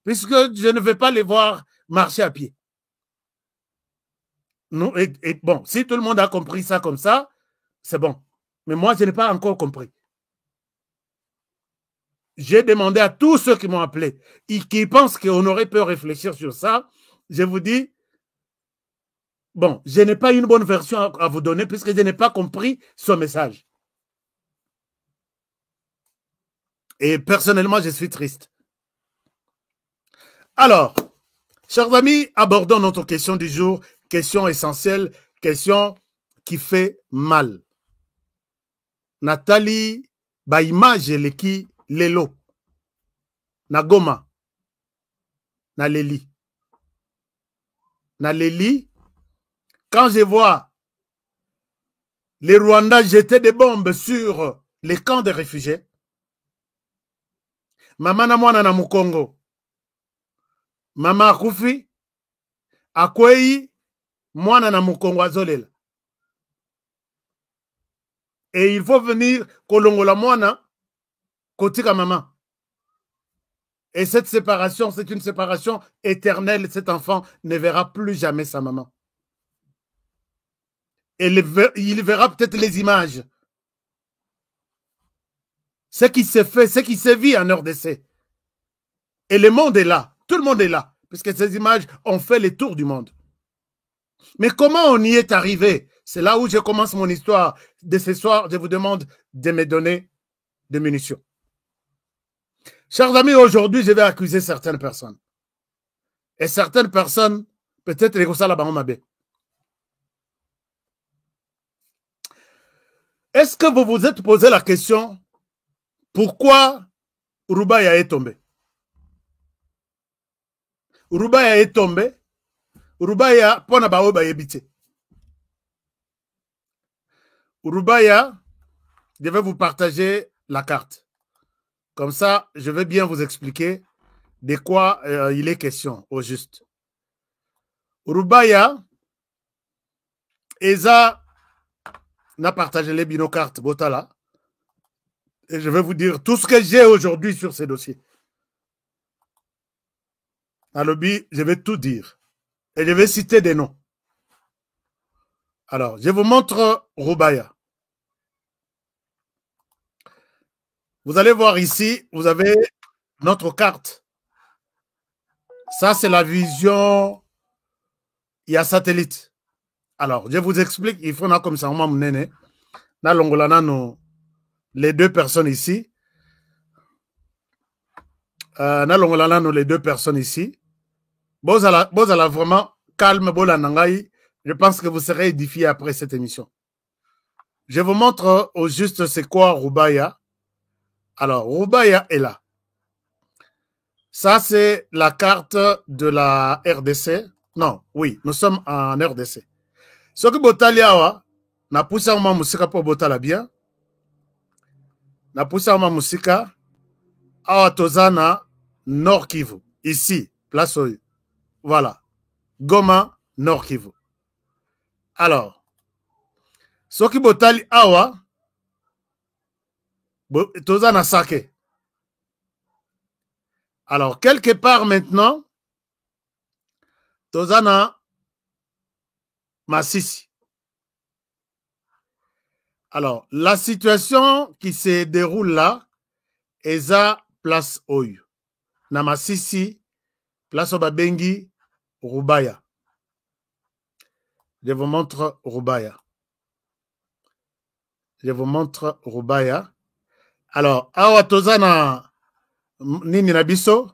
puisque je ne vais pas les voir marcher à pied. Nous, bon, si tout le monde a compris ça comme ça, c'est bon. Mais moi, je n'ai pas encore compris. J'ai demandé à tous ceux qui m'ont appelé et qui pensent qu'on aurait pu réfléchir sur ça. Je vous dis, bon, je n'ai pas une bonne version à vous donner puisque je n'ai pas compris ce message. Et personnellement, je suis triste. Alors, chers amis, abordons notre question du jour. Question essentielle, question qui fait mal. Nathalie, ba image leki lelo. Na Goma. Na Leli. Na Leli. Quand je vois les Rwandais jeter des bombes sur les camps de réfugiés, Mama na mwana na Mukongo, Mama akufi, akwei, mwana na Mukongo azolela. Et il faut venir kolongola mwana kotika mama. Et cette séparation, c'est une séparation éternelle. Cet enfant ne verra plus jamais sa maman. Et il verra peut-être les images. Ce qui se fait, ce qui se vit en RDC. Et le monde est là. Tout le monde est là. Puisque ces images ont fait le tour du monde. Mais comment on y est arrivé? C'est là où je commence mon histoire. De ce soir, je vous demande de me donner des munitions. Chers amis, aujourd'hui, je vais accuser certaines personnes. Et certaines personnes, peut-être les Gosala Bangomabe. Est-ce que vous vous êtes posé la question pourquoi Rubaya est tombé? Rubaya est tombé. Rubaya, pona baoba yebite. Rubaya, je vais vous partager la carte. Comme ça, je vais bien vous expliquer de quoi il est question au juste. Rubaya, Eza n'a partagé les bino cartes Botala. Et je vais vous dire tout ce que j'ai aujourd'hui sur ces dossiers. À l'objet, je vais tout dire. Et je vais citer des noms. Alors, je vous montre Rubaya. Vous allez voir ici, vous avez notre carte. Ça, c'est la vision. Il y a satellite. Alors, je vous explique. Il faut comme ça, on m'a les deux personnes ici. Les deux personnes ici. Bozala vraiment calme, je pense que vous serez édifiés après cette émission. Je vous montre au juste c'est quoi Rubaya. Alors, Rubaya est là. Ça, c'est la carte de la RDC. Non, oui, nous sommes en RDC. Ce que Botali awa, na poussa uma musika pour Botala bien. Na poussa uma musika awa tozana Nord Kivu. Ici, place Oyo. Voilà. Goma, Nord Kivu. Alors, ce qui Botali awa, tozana Sake. Alors, quelque part maintenant, tozana Masisi. Alors, la situation qui se déroule là, est à place Oyo. Na Masisi, place Obabengi, Rubaya. Je vous montre Rubaya. Je vous montre Rubaya. Alors, awa tozana nini nabiso.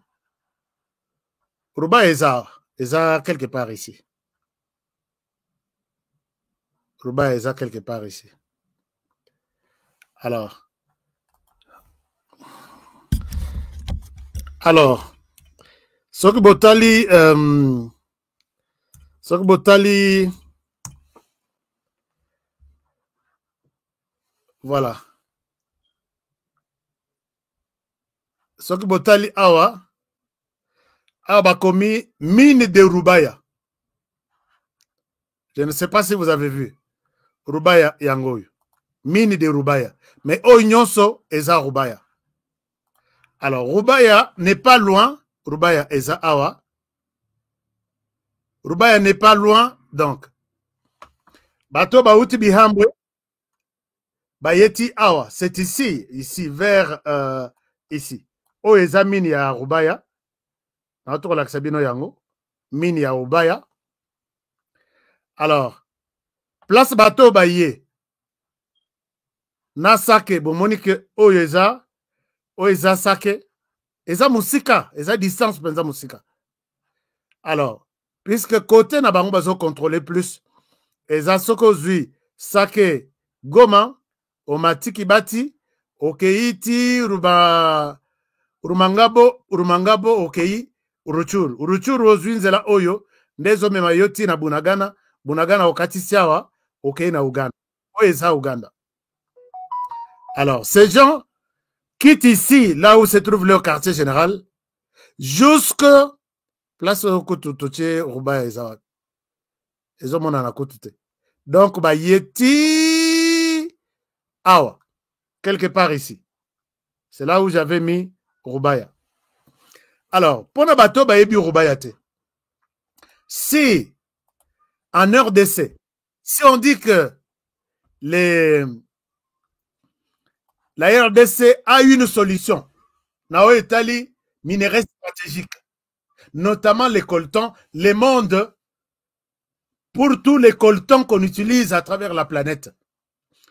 Rubaya eza quelque part ici. Rubaya eza quelque part ici. Alors, Soki Botali, voilà. Soki Botali awa bakomi mine de Rubaya. Je ne sais pas si vous avez vu. Rubaya yangoyo. Mine de Rubaya. Mais Onyonso eza Rubaya. Alors, Rubaya n'est pas loin Rubaya eza awa. Rubaya n'est pas loin, donc. Bato bauti bihambwe. Bayeti awa. C'est ici, vers ici. O eza mini ya Rubaya. Naotoko la sabino yango. Mini ya Rubaya. Alors, place bato baye. Na sake, bomoni ke oyo eza sake. Eza musika, eza distance penza musika. Alors, puisque côté na bango bazo contrôler plus, eza soko zui sake Goma, omatiki bati, okeiti Rumangabo okei Ruchuru. Ruchuru ozui nzela oyo, ndezo mema yoti na Bunagana, Bunagana okati siawa, okei na Uganda. Oyo eza Uganda. Alors, ces gens quittent ici, là où se trouve leur quartier général, jusque place Koutoutoche, Rubaya Ezawak. Ils ont mon anakotute. Donc, bah, yeti awa, quelque part ici. C'est là où j'avais mis Rubaya. Alors, pour le bateau, bah, yebi Rubaya te. Si, en heure d'essai, si on dit que la RDC a une solution, Nao Etali, minerais stratégiques, notamment les coltons, les mondes, pour tous les coltons qu'on utilise à travers la planète,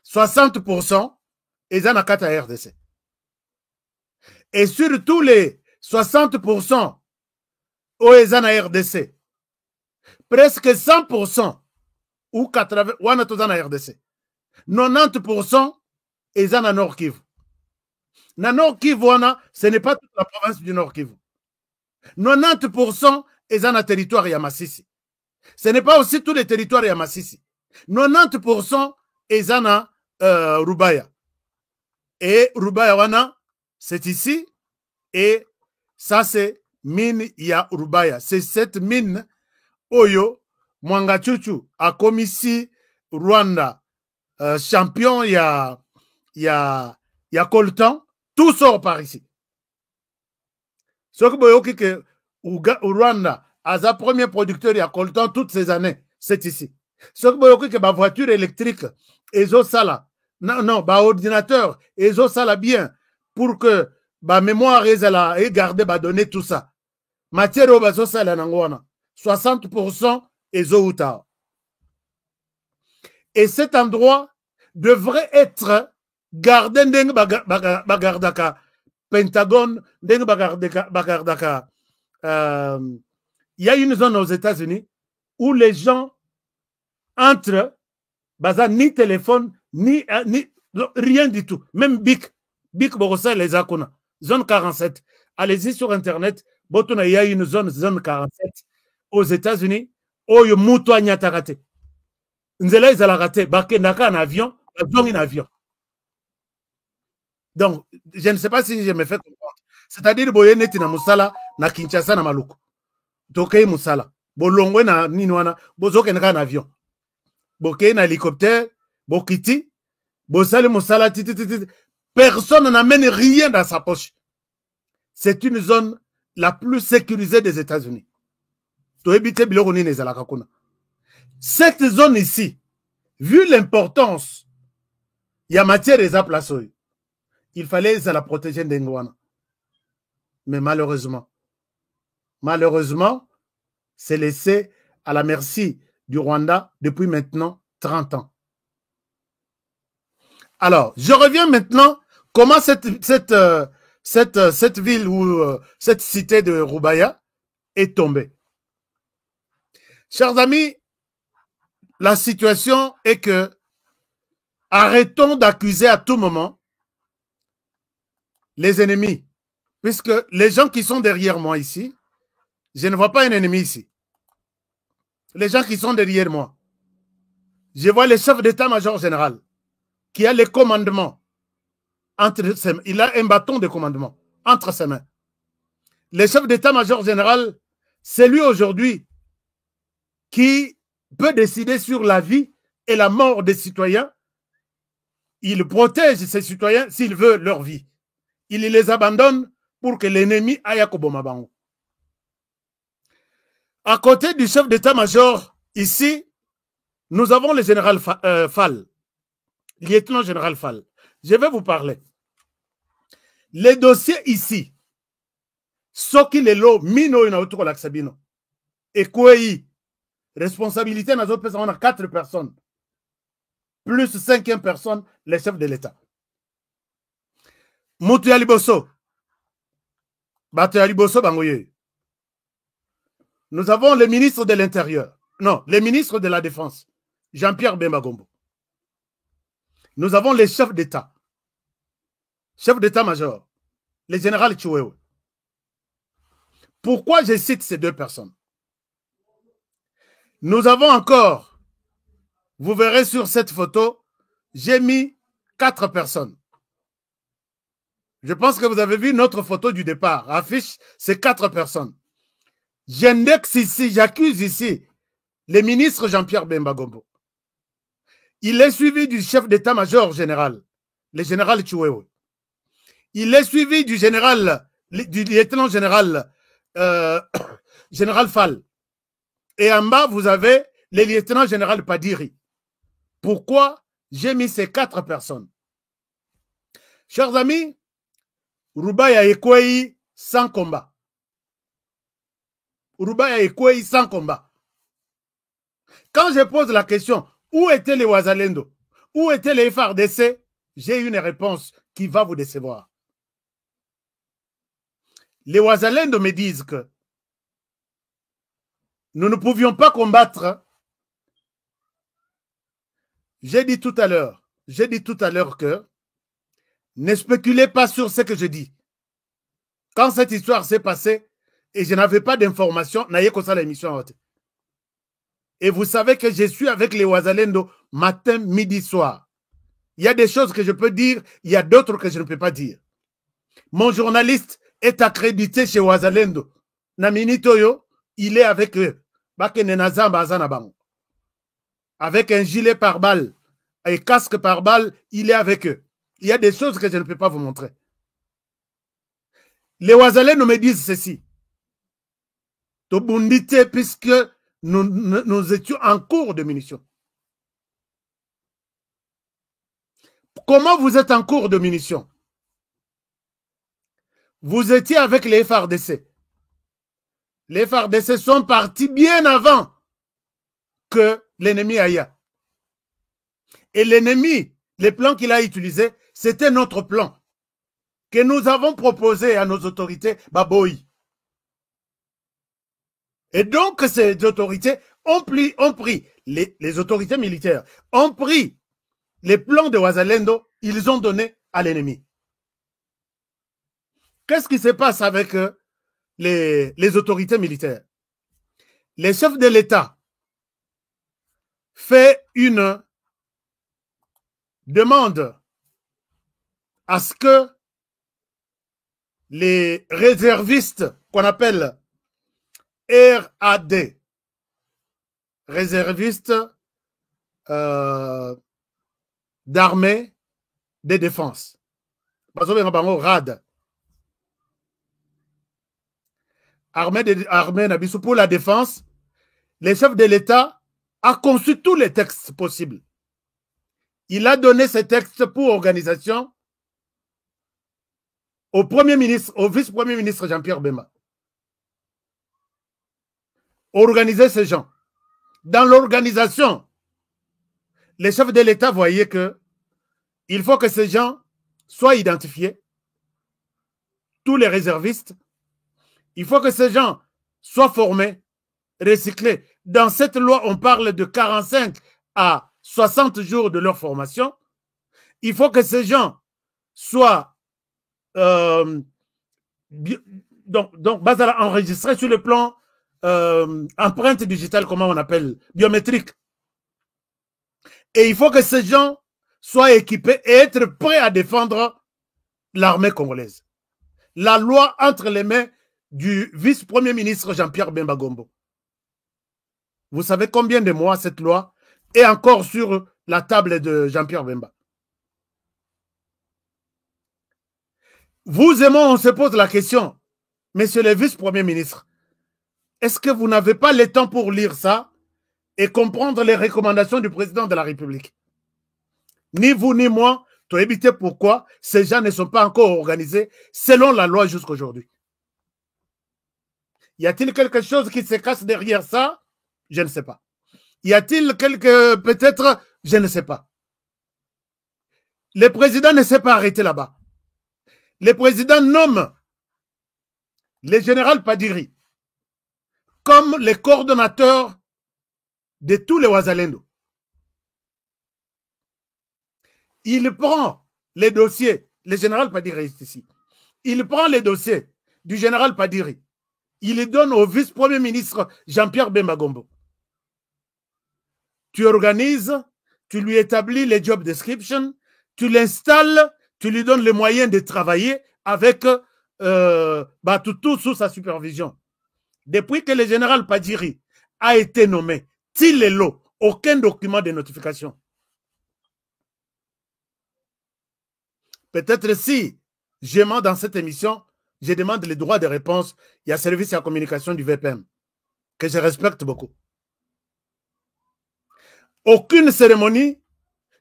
60% ils ont à RDC. Et sur tous les 60% où ils ont à RDC, presque 100% ou 80% ou à RDC, 90% ils ont à Nord Kivu. Na Nord Kivu, ce n'est pas toute la province du Nord Kivu. 90% ils ont un territoire Yamasisi. Ce n'est pas aussi tous les territoires Yamasisi. 90% ils ont à Rubaya. Et Rubaya wana, c'est ici. Et ça, c'est mine ya Rubaya. C'est cette mine Oyo, Mwangachuchu, a commis ici Rwanda, champion ya coltan. Tout sort par ici. Ce que vous voyez que Rwanda a sa premier producteur ya coltan toutes ces années, c'est ici. Ce que vous voyez que ma voiture électrique, ezo sala, non, ma ordinateur, ezo sala bien pour que ma mémoire est gardée, ma donner tout ça. Matière au bazo sala nangwana, 60% ezo uta. Et cet endroit devrait être gardé ndenge bagardaka Pentagone, ndenge bagardaka. Il y a une zone aux États-Unis où les gens entrent, baza ni téléphone, ni rien du tout. Même Bic Borossa les Akona. Zone 47. Allez-y sur Internet. Il y a une zone 47 aux États-Unis. Oh, yo muto anyatarate. Nzela izalagate. Bake naka en avion. En avion. Donc, je ne sais pas si je me fais comprendre. C'est-à-dire, boye neti na musala na Kinshasa na Maluku. Tokei musala. Bolongwe na ninwana. Bozoke naka en avion. Boke na hélicoptère. Bokiti. Bosale musala titi. Personne n'amène rien dans sa poche. C'est une zone la plus sécurisée des États-Unis. Cette zone ici, vu l'importance, il y a matière et à place. Il fallait la protéger d'Engwana. Mais malheureusement, c'est laissé à la merci du Rwanda depuis maintenant 30 ans. Alors, je reviens maintenant comment cette ville ou cette cité de Rubaya est tombée. Chers amis, la situation est que arrêtons d'accuser à tout moment les ennemis, puisque les gens qui sont derrière moi ici, je ne vois pas un ennemi ici. Les gens qui sont derrière moi, je vois le chef d'état-major général qui a les commandements entre ses mains. Il a un bâton de commandement entre ses mains. Le chef d'état-major général, c'est lui aujourd'hui qui peut décider sur la vie et la mort des citoyens. Il protège ses citoyens s'il veut leur vie. Il les abandonne pour que l'ennemi aille à Kobomabango. À côté du chef d'état-major, ici, nous avons le général Fall, lieutenant général Fall. Je vais vous parler. Les dossiers ici, soki lelo mino ina utuko laksabino. Et quoi, responsabilité dans autres personnes, on a 4 personnes. Plus 5e personne, les chefs de l'État. Moutou Yaliboso. Bato Yaliboso Bangoye. Nous avons le ministre de l'Intérieur. Non, le ministre de la Défense. Jean-Pierre Bemba Gombo. Nous avons les chefs d'État. Chef d'état-major. Le général Chiwewe. Pourquoi je cite ces 2 personnes? Nous avons encore, vous verrez sur cette photo, j'ai mis 4 personnes. Je pense que vous avez vu notre photo du départ. Affiche, c'est 4 personnes. J'indexe ici, j'accuse ici le ministre Jean-Pierre Bemba Gombo. Il est suivi du chef d'état-major général, le général Chiwewe. Il est suivi du général, du lieutenant général, général Fall. Et en bas, vous avez le lieutenant général Padiri. Pourquoi j'ai mis ces 4 personnes? Chers amis, Roubaïa Ekwei sans combat. Roubaïa Ekwei sans combat. Quand je pose la question, où étaient les Ouazalendo? Où étaient les FARDC? J'ai une réponse qui va vous décevoir. Les Ouazalendo me disent que nous ne pouvions pas combattre. J'ai dit tout à l'heure que ne spéculez pas sur ce que je dis. Quand cette histoire s'est passée et je n'avais pas d'informations, n'ayez que ça l'émission. Et vous savez que je suis avec les Ouazalendo matin, midi, soir. Il y a des choses que je peux dire, il y a d'autres que je ne peux pas dire. Mon journaliste est accrédité chez Ouazalendo. Namini Toyo, il est avec eux. Avec un gilet par balle et casque par balle, il est avec eux. Il y a des choses que je ne peux pas vous montrer. Les Ouazalendo me disent ceci. Tobundite, puisque nous étions en cours de munitions. Comment vous êtes en cours de munitions? Vous étiez avec les FARDC. Les FARDC sont partis bien avant que l'ennemi aille. Et l'ennemi, les plans qu'il a utilisés, c'était notre plan que nous avons proposé à nos autorités, Baboï. Et donc, ces autorités ont pris les autorités militaires, ont pris les plans de Ouazalendo, ils ont donné à l'ennemi. Qu'est-ce qui se passe avec les autorités militaires? Les chefs de l'État font une demande à ce que les réservistes qu'on appelle RAD, réservistes d'armée de défense, RAD, armée pour la défense, les chefs de l'État a conçu tous les textes possibles. Il a donné ces textes pour organisation au Premier ministre, au vice-premier ministre Jean-Pierre Bemba. Organiser ces gens. Dans l'organisation, les chefs de l'État voyaient que il faut que ces gens soient identifiés, tous les réservistes. Il faut que ces gens soient formés, recyclés. Dans cette loi, on parle de 45 à 60 jours de leur formation. Il faut que ces gens soient enregistrés sur le plan empreinte digitale, comment on appelle, biométrique. Et il faut que ces gens soient équipés et être prêts à défendre l'armée congolaise. La loi entre les mains du vice-premier ministre Jean-Pierre Bemba Gombo. Vous savez combien de mois cette loi est encore sur la table de Jean-Pierre Bemba? Vous et moi, on se pose la question, monsieur le vice-premier ministre, Est-ce que vous n'avez pas le temps pour lire ça et comprendre les recommandations du président de la République? Ni vous ni moi, tu as évité pourquoi ces gens ne sont pas encore organisés selon la loi jusqu'aujourd'hui. Y a-t-il quelque chose qui se cache derrière ça? Je ne sais pas. Y a-t-il quelque... peut-être... Je ne sais pas. Le président ne s'est pas arrêté là-bas. Le président nomme le général Padiri comme le coordonnateur de tous les Ouazalendo. Il prend les dossiers, le général Padiri est ici, il prend les dossiers du général Padiri, il les donne au vice-premier ministre Jean-Pierre Bemba Gombo. Tu organises, tu lui établis les job descriptions, tu l'installes, tu lui donnes les moyens de travailler avec tout sous sa supervision. Depuis que le général Padiri a été nommé, il est là, aucun document de notification. Peut-être si je mens dans cette émission, je demande les droits de réponse. Il y a service à la communication du VPM, que je respecte beaucoup. Aucune cérémonie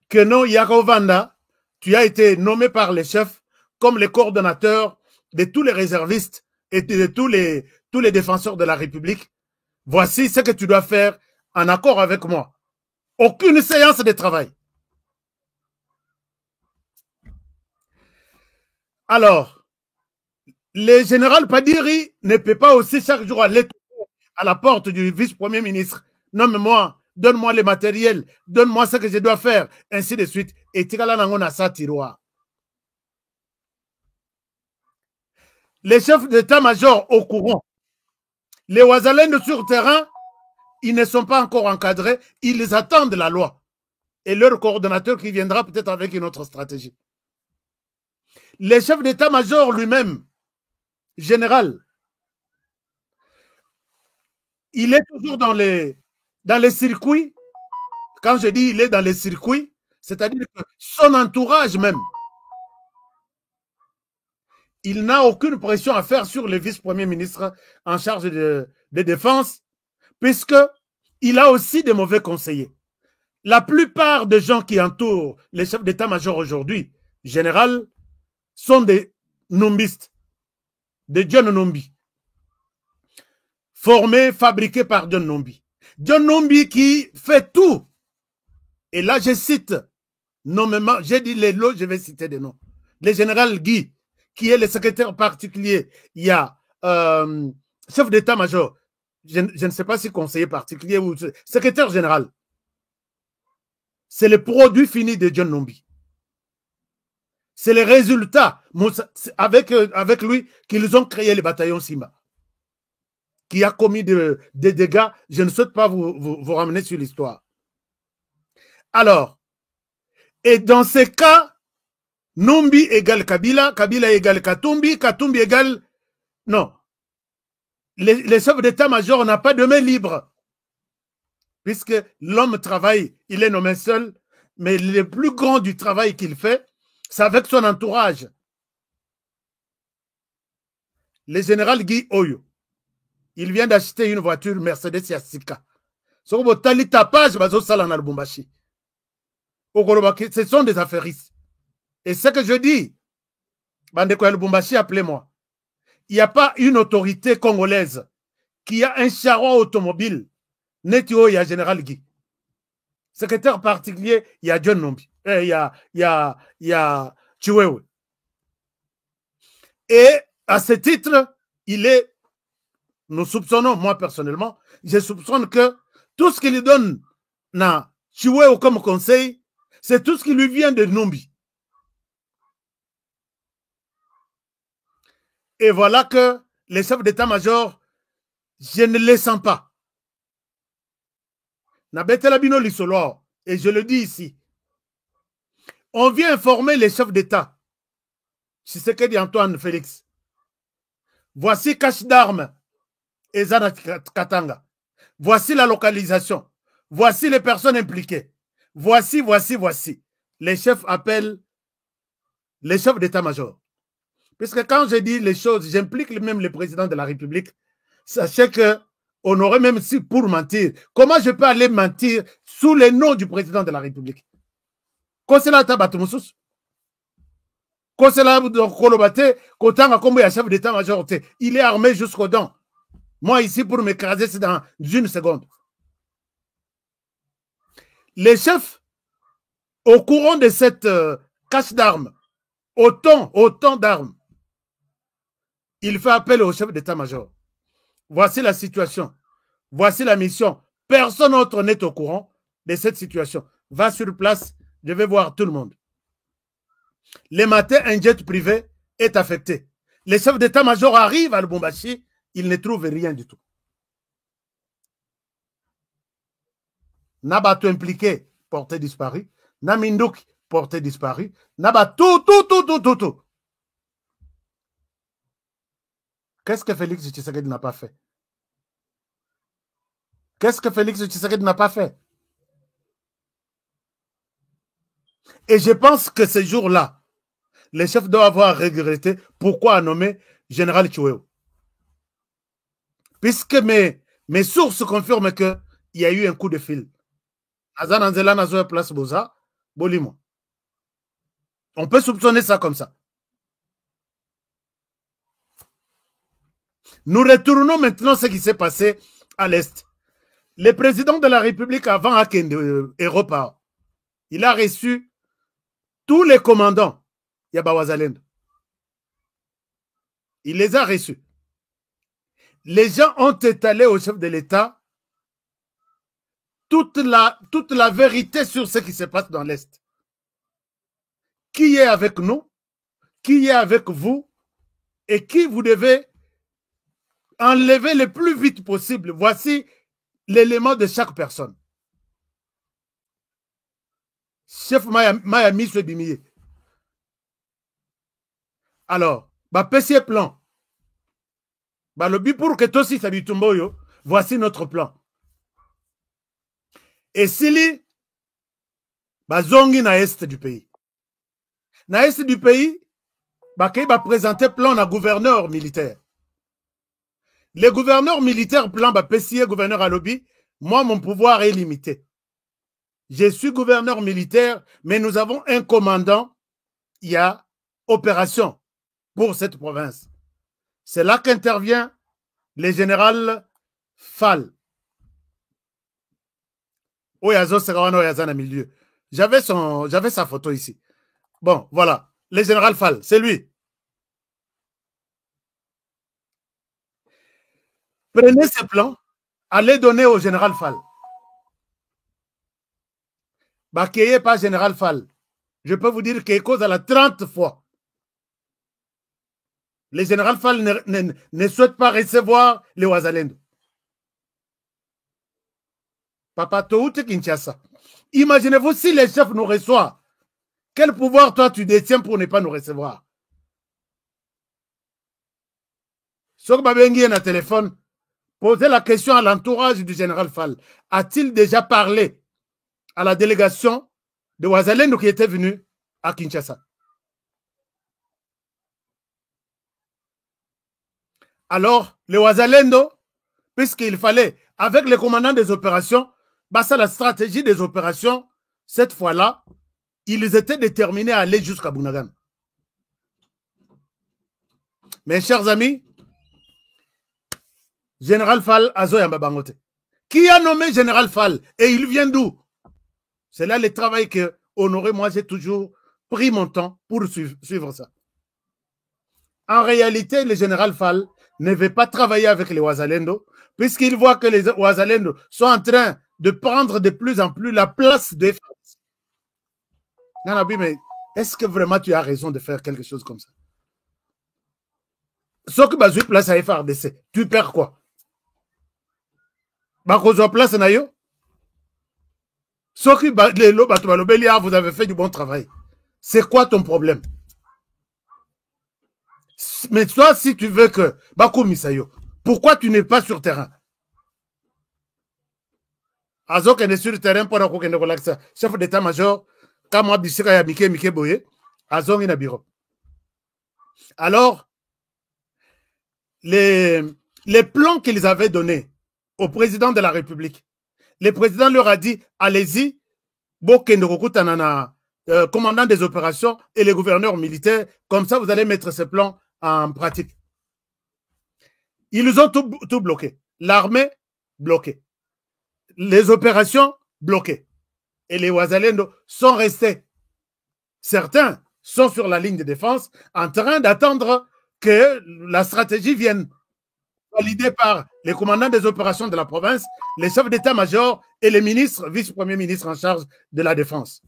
que non, Yako Vanda, tu as été nommé par les chefs comme le coordonnateur de tous les réservistes et de tous les défenseurs de la République. Voici ce que tu dois faire en accord avec moi. Aucune séance de travail. Alors, le général Padiri ne peut pas aussi chaque jour aller à la porte du vice-premier ministre. Nomme-moi, donne-moi le matériel, donne-moi ce que je dois faire, ainsi de suite. Et Tikala Nangon a sa tiroir. Les chefs d'état-major au courant, les Ouazalendo sur terrain, ils ne sont pas encore encadrés, ils attendent la loi. Et leur coordonnateur qui viendra peut-être avec une autre stratégie. Les chefs d'état-major lui-même, général, il est toujours dans les circuits. Quand je dis il est dans les circuits, c'est-à-dire que son entourage même, il n'a aucune pression à faire sur le vice-premier ministre en charge de défense, puisqu'il a aussi des mauvais conseillers. La plupart des gens qui entourent les chefs d'état-major aujourd'hui, général, sont des nombistes, des John Nombi, formés, fabriqués par John Nombi. John Nombi qui fait tout. Et là, je cite nommément, j'ai dit les lots, je vais citer des noms. Le général Guy, qui est le secrétaire particulier, il y a chef d'état-major, je ne sais pas si conseiller particulier ou secrétaire général. C'est le produit fini de John Nombi. C'est le résultat avec lui qu'ils ont créé le bataillon Simba, qui a commis des dégâts. Je ne souhaite pas vous ramener sur l'histoire. Alors, et dans ces cas, Nombi égale Kabila, Kabila égale Katumbi, Katumbi égale... Non. Les chefs d'état-major n'ont pas de main libre. Puisque l'homme travaille, il est nommé seul, mais le plus grand du travail qu'il fait, c'est avec son entourage. Le général Guy Oyo, il vient d'acheter une voiture Mercedes Yassika. Ce sont des affairistes. Et ce que je dis, Bandeko Lubumbashi, appelez-moi. Il n'y a pas une autorité congolaise qui a un charroi automobile. Netio, il y a Général Guy. Secrétaire particulier, il y a John Nombi. Il y a Chiwewe. Et à ce titre, nous soupçonnons, moi personnellement, je soupçonne que tout ce qu'il donne à Chiwewe comme conseil, c'est tout ce qui lui vient de Nombi. Et voilà que les chefs d'état-major, je ne les sens pas. Et je le dis ici. On vient informer les chefs d'État. Tshisekedi Antoine Félix. Voici cache d'armes et Zana Katanga. Voici la localisation. Voici les personnes impliquées. Voici. Les chefs appellent les chefs d'état-major. Puisque quand je dis les choses, j'implique même le président de la République. Sachez que On aurait même si pour mentir. Comment je peux aller mentir sous le nom du président de la République? Il est armé jusqu'aux dents. Moi, ici, pour m'écraser, c'est dans une seconde. Les chefs, au courant de cette cache d'armes, autant d'armes, il fait appel au chef d'état-major. Voici la situation. Voici la mission. Personne d'autre n'est au courant de cette situation. Va sur place, je vais voir tout le monde. Le matin, un jet privé est affecté. Les chefs d'état-major arrivent à Lubumbashi, ils ne trouvent rien du tout. Nabato impliqué, porté disparu. Namindouk, porté disparu. Nabato, tout. Qu'est-ce que Félix Tshisekedi n'a pas fait? Qu'est-ce que Félix Tshisekedi n'a pas fait? Et je pense que ce jour-là, les chefs doivent avoir regretté pourquoi nommer Général Chiweo. Puisque mes sources confirment qu'il y a eu un coup de fil. On peut soupçonner ça comme ça. Nous retournons maintenant ce qui s'est passé à l'Est. Le président de la République, avant Akende Europa, il a reçu tous les commandants Yabawazalend. Il les a reçus. Les gens ont étalé au chef de l'État toute la vérité sur ce qui se passe dans l'Est. Qui est avec nous? Qui est avec vous? Et qui vous devez enlever le plus vite possible? Voici l'élément de chaque personne. Chef Mayami Sebimiye. Alors, PC plan. Le but pour que toi aussi Sabitumboyo, voici notre plan. Et Sili, zongi na est du pays. Na est du pays, va présenter plan à gouverneur militaire. Les gouverneurs militaires plan PCA gouverneur à lobby, moi mon pouvoir est limité. Je suis gouverneur militaire, mais nous avons un commandant, il y a opération pour cette province. C'est là qu'intervient le général Fall. J'avais sa photo ici. Bon, voilà. Le général Fall, c'est lui. Prenez ce plan, allez donner au général Fall. Bakeye pas général Fall. Je peux vous dire qu'il cause à la 30 fois. Le général Fall ne souhaite pas recevoir les Ouazalendo. Papa Toute Kinshasa. Imaginez-vous si les chefs nous reçoivent. Quel pouvoir toi tu détiens pour ne pas nous recevoir? Sok Babengi est un téléphone. Posez la question à l'entourage du général Fall. A-t-il déjà parlé à la délégation de Ouazalendo qui était venue à Kinshasa? Alors, les Ouazalendo, puisqu'il fallait, avec les commandants des opérations, c'est la stratégie des opérations, cette fois-là, ils étaient déterminés à aller jusqu'à Bunagan. Mes chers amis, Général Fall Azoya Mbabangote. Qui a nommé Général Fall? Et il vient d'où? C'est là le travail que Honoré, moi, j'ai toujours pris mon temps pour suivre ça. En réalité, le Général Fall ne veut pas travailler avec les Ouazalendo, puisqu'il voit que les Ouazalendo sont en train de prendre de plus en plus la place des femmes. Nanabi, mais est-ce que vraiment tu as raison de faire quelque chose comme ça? Ce que tu as place à FRDC, tu perds quoi? Place na yo? Ce que vous avez fait du bon travail. C'est quoi ton problème? Mais toi, si tu veux que Bako Misayo, pourquoi tu n'es pas sur terrain? Azok est sur le terrain pour relaxer. Chef d'état-major, quand moi, Bissika ya Mike Boye, Azong est bureau. Alors, les plans qu'ils avaient donnés au président de la République. Le président leur a dit, allez-y, commandant des opérations et les gouverneurs militaires, comme ça vous allez mettre ce plan en pratique. Ils ont tout bloqué. L'armée bloquée. Les opérations bloquées. Et les Ouazalendo sont restés. Certains sont sur la ligne de défense en train d'attendre que la stratégie vienne, validée par les commandants des opérations de la province, les chefs d'état-major et les ministres, vice-premiers ministres en charge de la défense.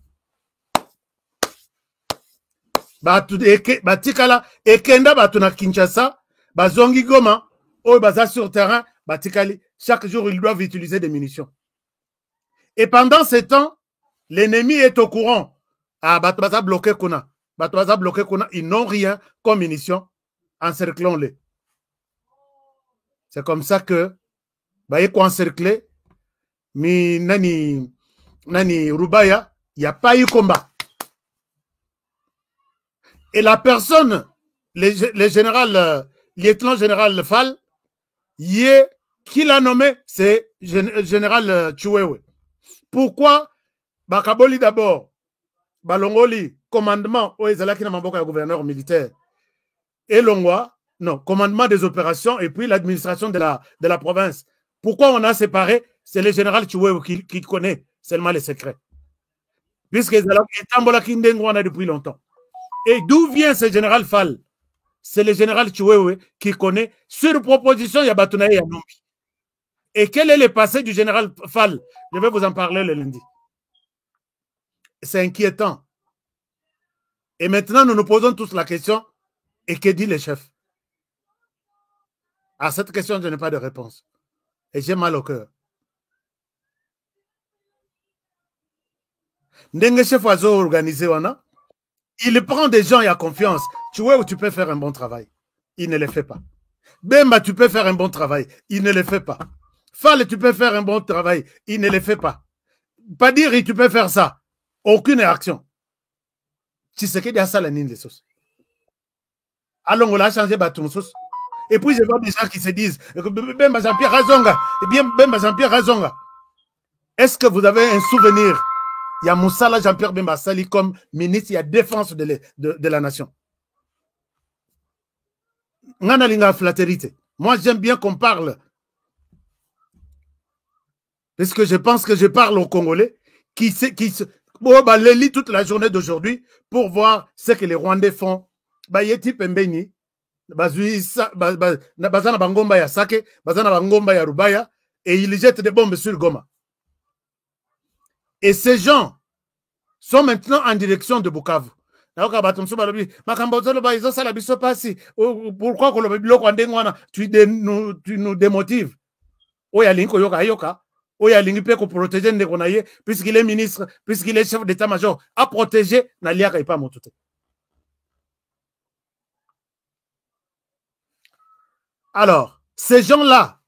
Batikala ekenda batuna Kinshasa, bazongi Goma, ou baza sur terrain, batikali, chaque jour ils doivent utiliser des munitions. Et pendant ce temps, l'ennemi est au courant. Ah, baza bloqué Kuna. Baza bloqué Kuna, ils n'ont rien comme munitions. Encerclons-les. C'est comme ça que Bayeko encerclé, mi nani Rubaya, il n'y a pas eu combat. Et la personne, le général, lieutenant général Fall, qui l'a nommé, c'est général Chouewe. Pourquoi Bakaboli d'abord, Balongoli, commandement, Oezalaki Namamboka, gouverneur militaire, et Longwa, non, commandement des opérations et puis l'administration de la province. Pourquoi on a séparé? C'est le général Chouewe qui connaît seulement les secrets. Puisque Tambola Kindengwana depuis longtemps. Et d'où vient ce général Fall? C'est le général Chouewe qui connaît sur proposition Yabatounaï Yanombi. Et quel est le passé du général Fall? Je vais vous en parler le lundi. C'est inquiétant. Et maintenant, nous nous posons tous la question, et que dit le chef? À cette question, je n'ai pas de réponse. Et j'ai mal au cœur. Ndenge chef oiseau organisé, il prend des gens, il a confiance. Tu vois où tu peux faire un bon travail. Il ne le fait pas. Bemba, tu peux faire un bon travail. Il ne le fait pas. Fall, tu peux faire un bon travail. Il ne le fait pas. Padiri, tu peux faire ça. Aucune réaction. Tu sais qu'il y a ça la ligne des sauces. Alors, on l'a changé baton sauce. Et puis, je vois des gens qui se disent Bemba Jean-Pierre Razonga. Eh bien, Bemba Jean-Pierre Razonga. Est-ce que vous avez un souvenir? Il y a Moussala Jean-Pierre Bemba Sali comme ministre, il y a défense de la nation. Moi, j'aime bien qu'on parle. Parce que je pense que je parle aux Congolais qui les lit toute la journée d'aujourd'hui pour voir ce que les Rwandais font. Bayeti Pembeni, Bazana Bangomba ya Sake, Bazana Bangomba ya Rubaya, et ils jettent des bombes sur Goma. Et ces gens sont maintenant en direction de Bukavu. Pourquoi tu nous démotives? Puisqu'il est ministre, puisqu'il est chef d'état-major, à protéger Naliaka et pas Motoute. Alors, ces gens-là,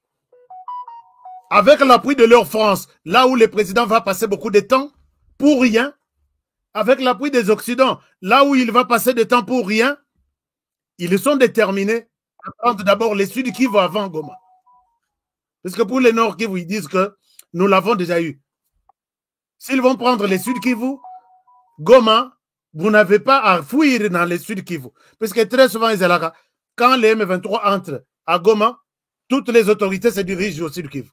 avec l'appui de leur France, là où le président va passer beaucoup de temps pour rien, avec l'appui des Occidents, là où il va passer de temps pour rien, ils sont déterminés à prendre d'abord les Sud Kivu avant Goma. Parce que pour les Nord Kivu, ils disent que nous l'avons déjà eu. S'ils vont prendre les Sud Kivu, Goma, vous n'avez pas à fuir dans les Sud Kivu. Parce que très souvent, quand les M23 entrent à Goma, toutes les autorités se dirigent au Sud Kivu.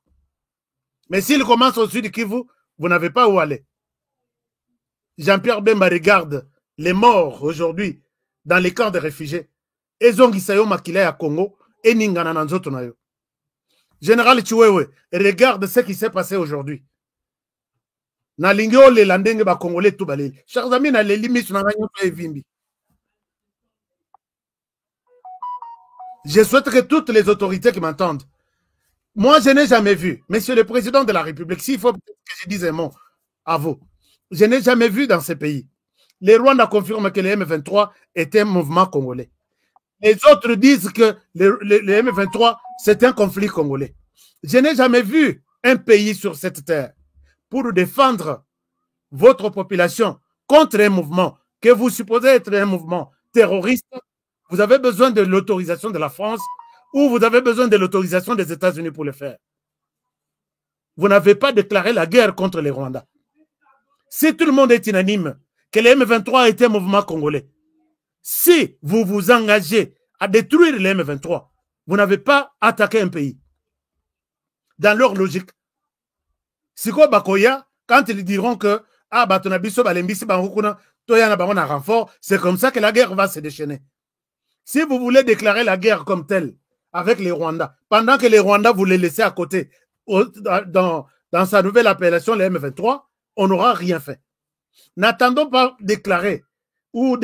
Mais s'ils commencent au Sud Kivu, vous n'avez pas où aller. Jean-Pierre Bemba regarde les morts aujourd'hui dans les camps de réfugiés. Ezongisayo Makila à Congo et Ningana Nanzotonayo. Général Chouewe, regarde ce qui s'est passé aujourd'hui. Nalingyo le landenge ba Congolais tout balé. Chers amis, na les limites na ranyo evimbi. Je souhaite que toutes les autorités qui m'entendent, moi je n'ai jamais vu, Monsieur le Président de la République, s'il faut que je dise un mot à vous, je n'ai jamais vu dans ce pays. Les Rwandais confirment que le M23 est un mouvement congolais. Les autres disent que le M23, c'est un conflit congolais. Je n'ai jamais vu un pays sur cette terre pour défendre votre population contre un mouvement que vous supposez être un mouvement terroriste. Vous avez besoin de l'autorisation de la France ou vous avez besoin de l'autorisation des États-Unis pour le faire. vous n'avez pas déclaré la guerre contre les Rwandais. Si tout le monde est unanime que le M23 est un mouvement congolais, si vous vous engagez à détruire le M23, vous n'avez pas attaqué un pays. Dans leur logique. Siko Bakoya, quand ils diront que ah, Batonabiso, Balembisi, Bangoukuna, Toyana Bamona renfort, c'est comme ça que la guerre va se déchaîner. Si vous voulez déclarer la guerre comme telle avec les Rwandais, pendant que les Rwandais vous les laissez à côté dans sa nouvelle appellation, les M23, on n'aura rien fait. N'attendons pas déclarer ou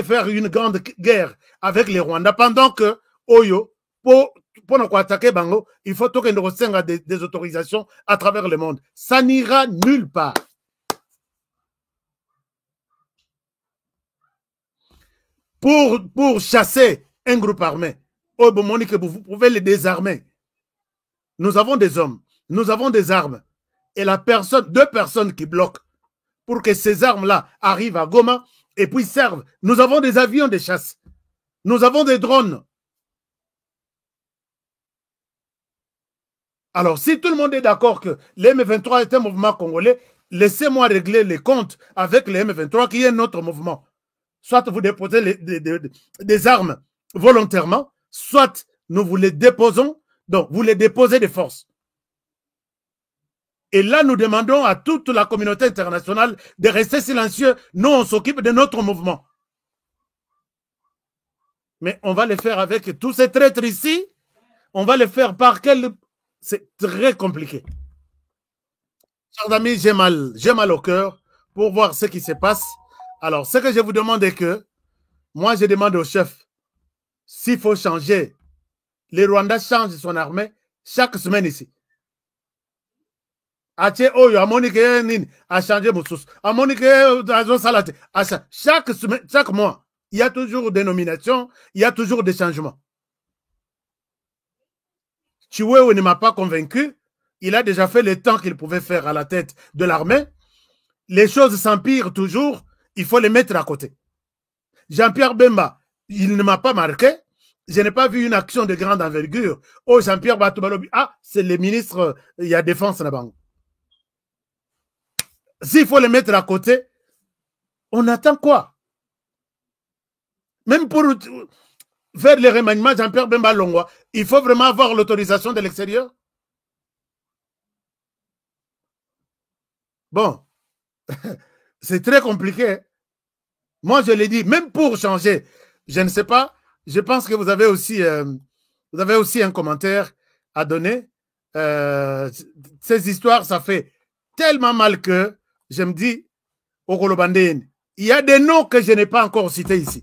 faire une grande guerre avec les Rwandais pendant que Oyo, pour nous attaquer Bango, il faut que nous resseignons des autorisations à travers le monde. Ça n'ira nulle part. Pour chasser un groupe armé, vous pouvez les désarmer. Nous avons des hommes, nous avons des armes. Et deux personnes qui bloquent pour que ces armes-là arrivent à Goma et puis servent. Nous avons des avions de chasse. Nous avons des drones. Alors, si tout le monde est d'accord que l'M23 est un mouvement congolais, laissez-moi régler les comptes avec le M23 qui est notre mouvement. Soit vous déposez des armes volontairement, soit nous vous les déposons, donc vous les déposez de force. Et là, nous demandons à toute la communauté internationale de rester silencieux. Nous, on s'occupe de notre mouvement. Mais on va le faire avec tous ces traîtres ici. On va le faire par quel... C'est très compliqué. Chers amis, j'ai mal au cœur pour voir ce qui se passe. Alors, ce que je vous demande est que, moi, je demande au chef, s'il faut changer, les Rwandais changent son armée chaque semaine ici. Chaque mois, il y a toujours des nominations, il y a toujours des changements. Chiwewe ne m'a pas convaincu. Il a déjà fait le temps qu'il pouvait faire à la tête de l'armée. Les choses s'empirent toujours. Il faut les mettre à côté. Jean-Pierre Bemba, il ne m'a pas marqué. Je n'ai pas vu une action de grande envergure. Oh, Jean-Pierre Batubalobi, ah, c'est le ministre, il y a défense là-bas. S'il faut les mettre à côté, on attend quoi? Même pour faire le remaniement Jean-Pierre Bemba Longwa, il faut vraiment avoir l'autorisation de l'extérieur? Bon, c'est très compliqué. Moi, je l'ai dit, même pour changer, je ne sais pas, je pense que vous avez aussi un commentaire à donner. Ces histoires, ça fait tellement mal que je me dis, il y a des noms que je n'ai pas encore cités ici.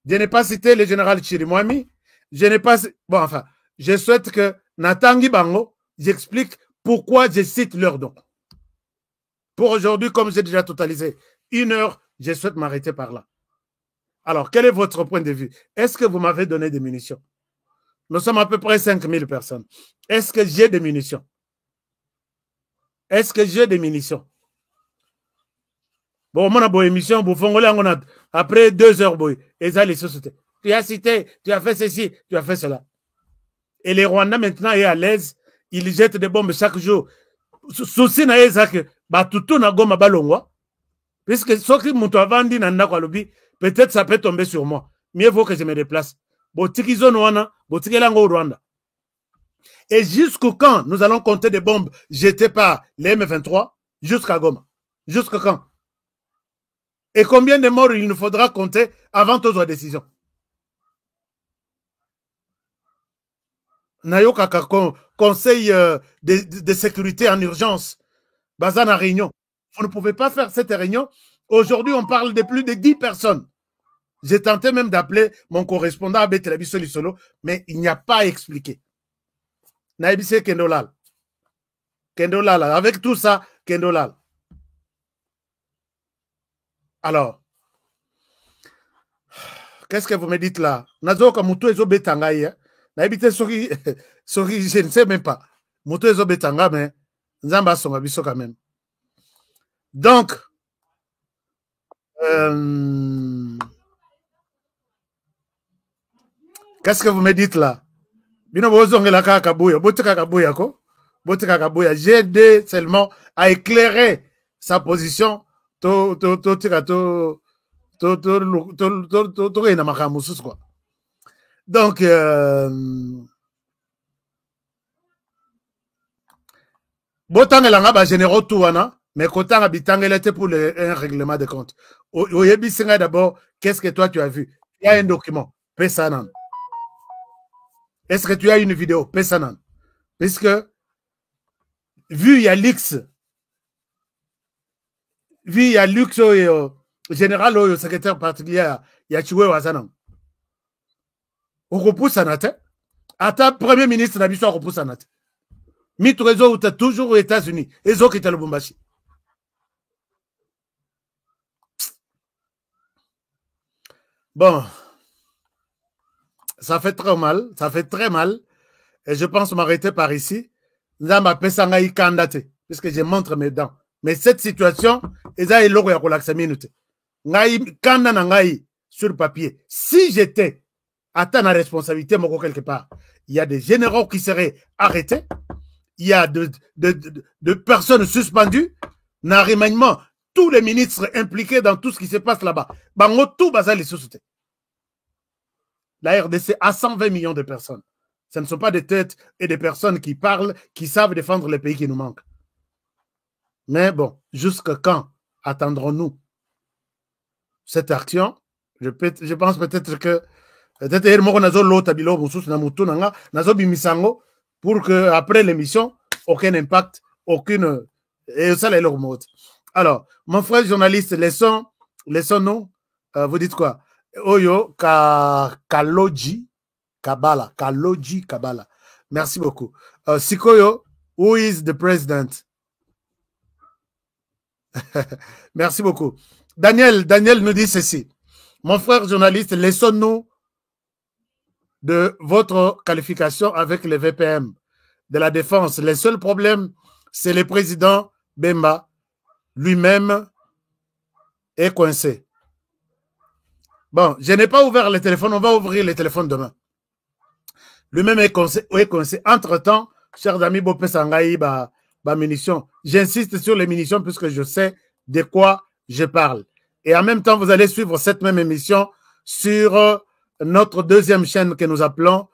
Je n'ai pas cité le général Chirimwami. Je n'ai pas... Bon, enfin, je souhaite que Natangi Bango, j'explique pourquoi je cite leurs noms. Pour aujourd'hui, comme j'ai déjà totalisé 1 heure, je souhaite m'arrêter par là. Alors, quel est votre point de vue? Est-ce que vous m'avez donné des munitions? Nous sommes à peu près 5000 personnes. Est-ce que j'ai des munitions? Est-ce que j'ai des munitions? Bon, mon abo émission, vous fongolez après 2 heures, boy. Et ça, les sociétés. Tu as cité, tu as fait ceci, tu as fait cela. Et les Rwandais maintenant est à l'aise, ils jettent des bombes chaque jour. Souci na que batutu na goma balongwa. Puisque ce qui m'a vendu peut-être ça peut tomber sur moi. Mieux vaut que je me déplace. Et jusqu'au quand nous allons compter des bombes jetées par les M23 jusqu'à Goma? Jusqu'à quand? Et combien de morts il nous faudra compter avant toute décision? Nayokaka conseil de sécurité en urgence. Bazana réunion. Vous ne pouvez pas faire cette réunion. Aujourd'hui, on parle de plus de 10 personnes. J'ai tenté même d'appeler mon correspondant à Betelabiso Lisolo, mais il n'y a pas à expliquer. Naibise Kendolal. Kendolal. Avec tout ça, Kendolal. Alors, qu'est-ce que vous me dites là? Nazoka Moutou Ezo Betangaï. Naibite Soki, je ne sais même pas. Moutou Ezo Betanga, mais Nzamba Songabiso quand même. Donc, qu'est-ce que vous me dites là? Bino bozongela kaka buya, botika kabuya ko. J'ai aidé seulement à éclairer sa position. Donc, botanga ba généraux tout wana, mais kotanga bitangela était pour un règlement de compte. Oyebisinga d'abord, qu'est-ce que toi tu as vu? Il y a un document, Pesanan. Est-ce que tu as une vidéo, Pesanan? Puisque vu il y a l'X, vu il y a Lux général au secrétaire particulier, il y a Choué Wazanan. On repousse à Nate. Ata premier ministre n'habite pas repousse à Nate. Mitre réseau où toujours aux États-Unis. Et zo qui étaient le Bumbashi. Bon. Ça fait très mal. Ça fait très mal. Et je pense m'arrêter par ici. Nzamba pesangaï kandate. Puisque je montre mes dents. Mais cette situation, eza eloko ya kolaksa minute. Ngai kanda na ngai sur papier. Si j'étais atteint la responsabilité moko quelque part, il y a des généraux qui seraient arrêtés. Il y a de personnes suspendues. N'a remaniement tous les ministres impliqués dans tout ce qui se passe là-bas. Bango tout bazar les sociétés. La RDC a 120 millions de personnes. Ce ne sont pas des têtes et des personnes qui parlent, qui savent défendre les pays qui nous manquent. Mais bon, jusqu'à quand attendrons-nous cette action? Je pense peut-être que pour que après l'émission, aucun impact, aucune... Et ça, les mode. Alors, mon frère journaliste, laissons-nous, vous dites quoi? Oyo Kaloji Kabala. Kaloji Kabala. Merci beaucoup. Sikoyo, who is the president? Merci beaucoup. Daniel nous dit ceci. Mon frère journaliste, laissons-nous de votre qualification avec les VPM de la défense. Le seul problème, c'est le président Bemba lui-même est coincé. Bon, je n'ai pas ouvert le téléphone, on va ouvrir le téléphone demain. Lui-même est coincé. Entre-temps, chers amis, Bopé Sangaï, munitions. J'insiste sur les munitions puisque je sais de quoi je parle. Et en même temps, vous allez suivre cette même émission sur notre deuxième chaîne que nous appelons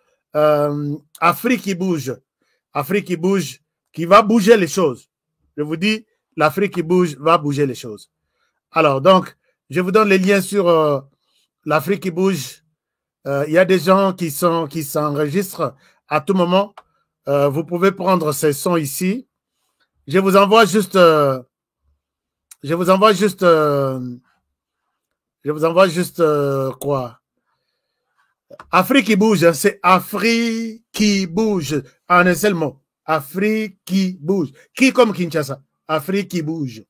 Afrique qui bouge. Afrique qui bouge, qui va bouger les choses. Je vous dis, l'Afrique qui bouge va bouger les choses. Alors, donc, je vous donne les liens sur l'Afrique qui bouge. Il y a des gens qui s'enregistrent à tout moment. Vous pouvez prendre ces sons ici. Je vous envoie juste quoi? Afrique qui bouge, c'est Afrique qui bouge. En un seul mot. Afrique qui bouge. Qui comme Kinshasa? Afrique qui bouge.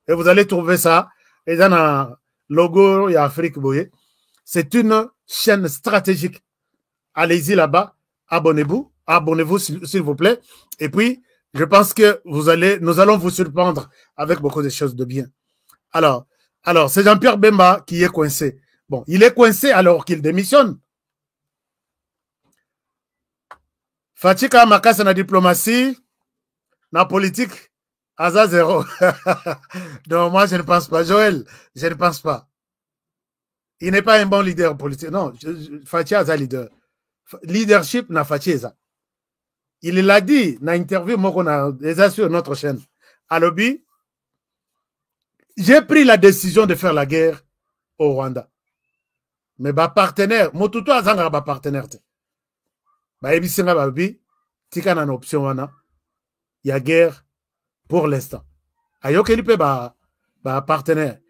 Et vous allez trouver ça. Et dans un logo, il y a Afrique, vous voyez. C'est une chaîne stratégique. Allez-y là-bas. Abonnez-vous. Abonnez-vous, s'il vous plaît. Et puis, je pense que nous allons vous surprendre avec beaucoup de choses de bien. Alors, c'est Jean-Pierre Bemba qui est coincé. Bon, il est coincé alors qu'il démissionne. Fatika Makasa na diplomatie, na politique, Aza zéro. Non, moi je ne pense pas. Joël, je ne pense pas. Il n'est pas un bon leader politique. Non, Fatia Aza leader. Leadership na Fatia. Il l'a dit dans l'interview qu'on a déjà sur notre chaîne. À lobby, j'ai pris la décision de faire la guerre au Rwanda. Mais ma partenaire, Motutu Azanga ma partenaire. Bah ebisinga babi, tika na option wana. Il y a guerre pour l'instant. Ayokeli pe ba partenaire.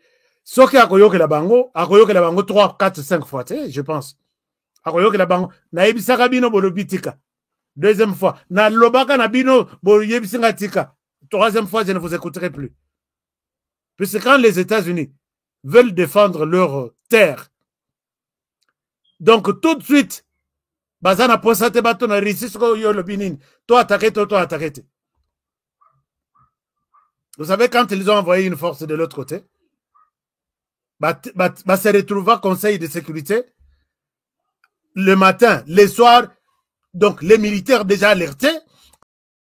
Soki akoyoke la bango 3, 4, 5 fois, je pense. Akoyoke la bango na ebisaka bino bolobi tika. Deuxième fois, na lobaka na bino boyebisinga tika. Troisième fois, je ne vous écouterai plus. Puisque quand les États-Unis veulent défendre leur terre, donc tout de suite, bazana posate bato na risisko yo lobinine. Toi attaqué. Vous savez, quand ils ont envoyé une force de l'autre côté, se retrouva Conseil de sécurité le matin, le soir, donc les militaires déjà alertés,